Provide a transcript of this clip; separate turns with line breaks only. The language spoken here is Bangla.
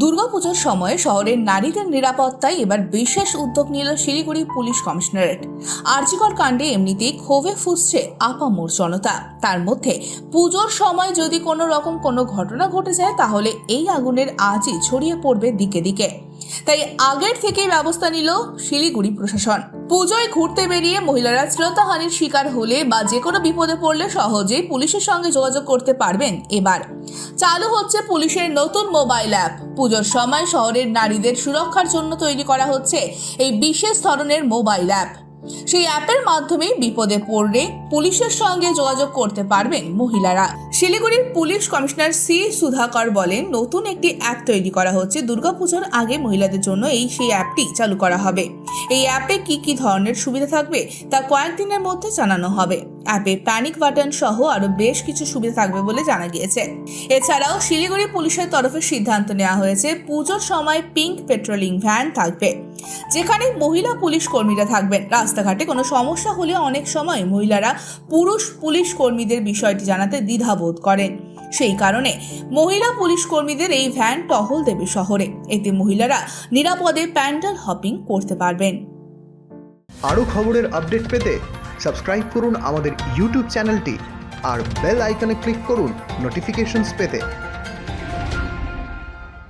দুর্গাপুজোর সময় শহরের নারীদের নিরাপত্তায় এবার বিশেষ উদ্যোগ নিল শিলিগুড়ি পুলিশ কমিশনারেট। আরজিকর কাণ্ডে এমনিতেই ক্ষোভে ফুঁসছে আপামর জনতা। তার মধ্যে পুজোর সময় যদি কোনো ঘটনা ঘটে যায় তাহলে এই আগুনের আঁচই ছড়িয়ে পড়বে দিকে দিকে। তাই আগের থেকেই ব্যবস্থা নিল শিলিগুড়ি প্রশাসন। পুজোয় ঘুরতে বেরিয়ে মহিলারা শ্লীলতাহানির শিকার হলে বা যে কোনো বিপদে পড়লে সহজেই পুলিশের সঙ্গে যোগাযোগ করতে পারবেন। এবার চালু হচ্ছে পুলিশের নতুন মোবাইল অ্যাপ। পুজোর সময় শহরের নারীদের সুরক্ষার জন্য তৈরি করা হচ্ছে এই বিশেষ ধরনের মোবাইল অ্যাপ। সেই অ্যাপের মাধ্যমে বিপদে পড়লে পুলিশের সঙ্গে যোগাযোগ করতে পারবেন মহিলারা। শিলিগুড়ির পুলিশ কমিশনার সি সুধাকর বলেন, নতুন একটি অ্যাপ তৈরি করা হচ্ছে। দুর্গাপুজোর আগে মহিলাদের জন্য সেই অ্যাপটি চালু করা হবে। এই অ্যাপে কি ধরনের সুবিধা থাকবে তা কয়েকদিনের মধ্যে জানানো হবে। অ্যাপে প্যানিক বাটন সহ আরো বেশ কিছু সুবিধা থাকবে বলে জানা গিয়েছে। এছাড়াও শিলিগুড়ি পুলিশের তরফে সিদ্ধান্ত নেওয়া হয়েছে, পুজোর সময় পিঙ্ক পেট্রোলিং ভ্যান থাকবে, যেখানে মহিলা পুলিশ কর্মীরা থাকবেন। রাস্তাঘাটে কোনো সমস্যা হলে অনেক সময় মহিলারা পুরুষ পুলিশ কর্মীদের বিষয়টি জানাতে দ্বিধাবোধ করেন। সেই কারণে মহিলা পুলিশ কর্মীদের এই ভ্যান টহল দেবে শহরে। এতে মহিলারা নিরাপদে প্যান্ডেল হপিং করতে পারবেন।
আরও খবরের আপডেট পেতে সাবস্ক্রাইব করুন আমাদের ইউটিউব চ্যানেলটি আর বেল আইকনে ক্লিক করুন নোটিফিকেশনস পেতে।